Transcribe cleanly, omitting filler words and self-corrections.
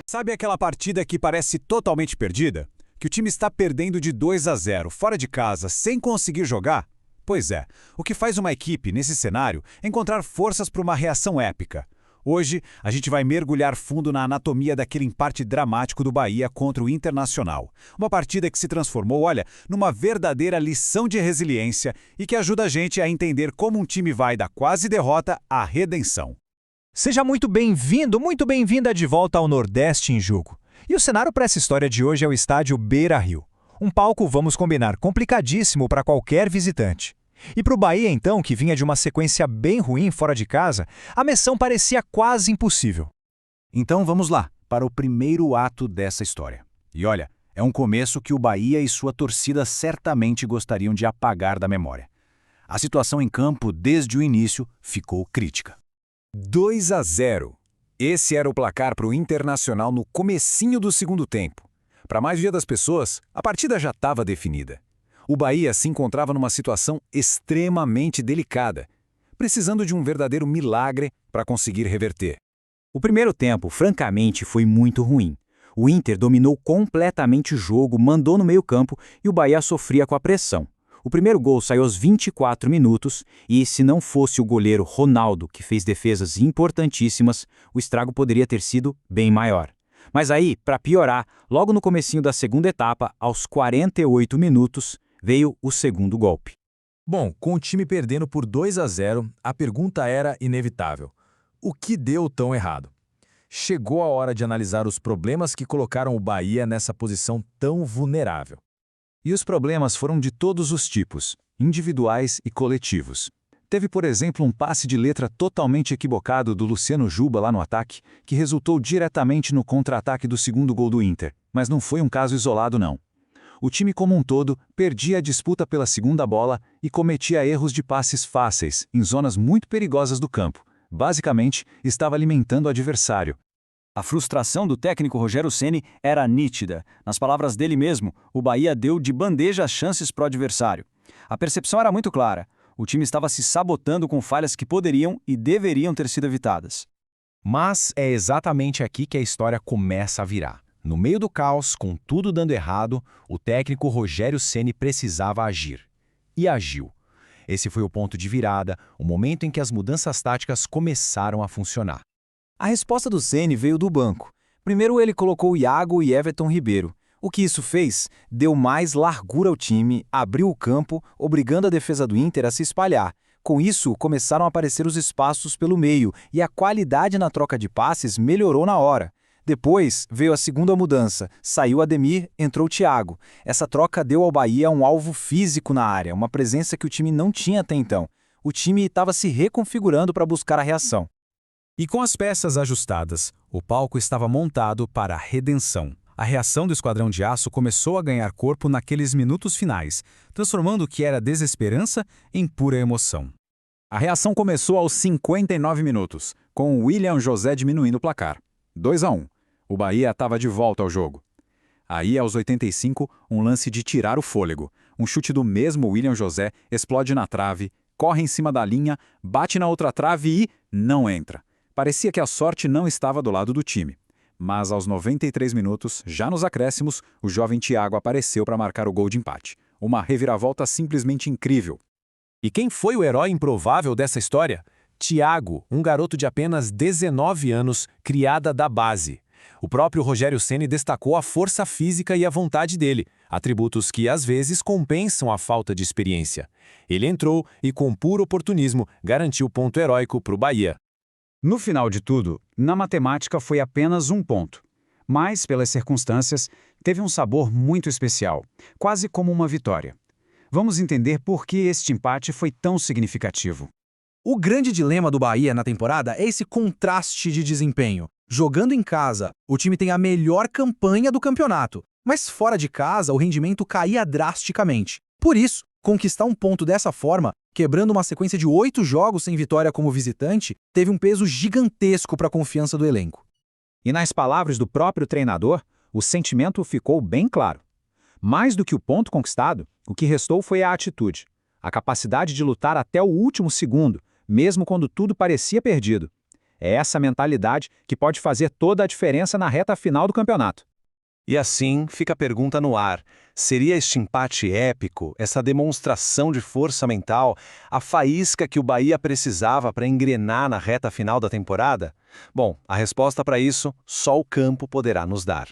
Sabe aquela partida que parece totalmente perdida? Que o time está perdendo de 2-0, fora de casa, sem conseguir jogar? Pois é, o que faz uma equipe, nesse cenário, é encontrar forças para uma reação épica. Hoje, a gente vai mergulhar fundo na anatomia daquele empate dramático do Bahia contra o Internacional. Uma partida que se transformou, olha, numa verdadeira lição de resiliência e que ajuda a gente a entender como um time vai da quase derrota à redenção. Seja muito bem-vindo, muito bem-vinda de volta ao Nordeste em Jogo. E o cenário para essa história de hoje é o estádio Beira-Rio. Um palco, vamos combinar, complicadíssimo para qualquer visitante. E para o Bahia, então, que vinha de uma sequência bem ruim fora de casa, a missão parecia quase impossível. Então vamos lá, para o primeiro ato dessa história. E olha, é um começo que o Bahia e sua torcida certamente gostariam de apagar da memória. A situação em campo, desde o início, ficou crítica. 2-0. Esse era o placar para o Internacional no comecinho do segundo tempo. Para a maioria das pessoas, a partida já estava definida. O Bahia se encontrava numa situação extremamente delicada, precisando de um verdadeiro milagre para conseguir reverter. O primeiro tempo, francamente, foi muito ruim. O Inter dominou completamente o jogo, mandou no meio-campo e o Bahia sofria com a pressão. O primeiro gol saiu aos 24 minutos e, se não fosse o goleiro Ronaldo, que fez defesas importantíssimas, o estrago poderia ter sido bem maior. Mas aí, para piorar, logo no comecinho da segunda etapa, aos 48 minutos, veio o segundo golpe. Bom, com o time perdendo por 2-0, a pergunta era inevitável. O que deu tão errado? Chegou a hora de analisar os problemas que colocaram o Bahia nessa posição tão vulnerável. E os problemas foram de todos os tipos, individuais e coletivos. Teve, por exemplo, um passe de letra totalmente equivocado do Luciano Juba lá no ataque, que resultou diretamente no contra-ataque do segundo gol do Inter, mas não foi um caso isolado não. O time como um todo perdia a disputa pela segunda bola e cometia erros de passes fáceis, em zonas muito perigosas do campo. Basicamente, estava alimentando o adversário. A frustração do técnico Rogério Ceni era nítida. Nas palavras dele mesmo, o Bahia deu de bandeja as chances para o adversário. A percepção era muito clara. O time estava se sabotando com falhas que poderiam e deveriam ter sido evitadas. Mas é exatamente aqui que a história começa a virar. No meio do caos, com tudo dando errado, o técnico Rogério Ceni precisava agir. E agiu. Esse foi o ponto de virada, o momento em que as mudanças táticas começaram a funcionar. A resposta do Ceni veio do banco. Primeiro ele colocou Iago e Everton Ribeiro. O que isso fez? Deu mais largura ao time, abriu o campo, obrigando a defesa do Inter a se espalhar. Com isso, começaram a aparecer os espaços pelo meio e a qualidade na troca de passes melhorou na hora. Depois veio a segunda mudança, saiu Ademir, entrou Thiago. Essa troca deu ao Bahia um alvo físico na área, uma presença que o time não tinha até então. O time estava se reconfigurando para buscar a reação. E com as peças ajustadas, o palco estava montado para a redenção. A reação do Esquadrão de Aço começou a ganhar corpo naqueles minutos finais, transformando o que era desesperança em pura emoção. A reação começou aos 59 minutos, com o William José diminuindo o placar. 2-1. O Bahia estava de volta ao jogo. Aí, aos 85, um lance de tirar o fôlego. Um chute do mesmo William José explode na trave, corre em cima da linha, bate na outra trave e não entra. Parecia que a sorte não estava do lado do time. Mas aos 93 minutos, já nos acréscimos, o jovem Thiago apareceu para marcar o gol de empate. Uma reviravolta simplesmente incrível. E quem foi o herói improvável dessa história? Thiago, um garoto de apenas 19 anos, criada da base. O próprio Rogério Ceni destacou a força física e a vontade dele, atributos que às vezes compensam a falta de experiência. Ele entrou e, com puro oportunismo, garantiu ponto heróico para o Bahia. No final de tudo, na matemática foi apenas um ponto. Mas, pelas circunstâncias, teve um sabor muito especial, quase como uma vitória. Vamos entender por que este empate foi tão significativo. O grande dilema do Bahia na temporada é esse contraste de desempenho. Jogando em casa, o time tem a melhor campanha do campeonato, mas fora de casa o rendimento caía drasticamente. Por isso, conquistar um ponto dessa forma, quebrando uma sequência de 8 jogos sem vitória como visitante, teve um peso gigantesco para a confiança do elenco. E nas palavras do próprio treinador, o sentimento ficou bem claro. Mais do que o ponto conquistado, o que restou foi a atitude, a capacidade de lutar até o último segundo, mesmo quando tudo parecia perdido. É essa mentalidade que pode fazer toda a diferença na reta final do campeonato. E assim fica a pergunta no ar. Seria este empate épico, essa demonstração de força mental, a faísca que o Bahia precisava para engrenar na reta final da temporada? Bom, a resposta para isso só o campo poderá nos dar.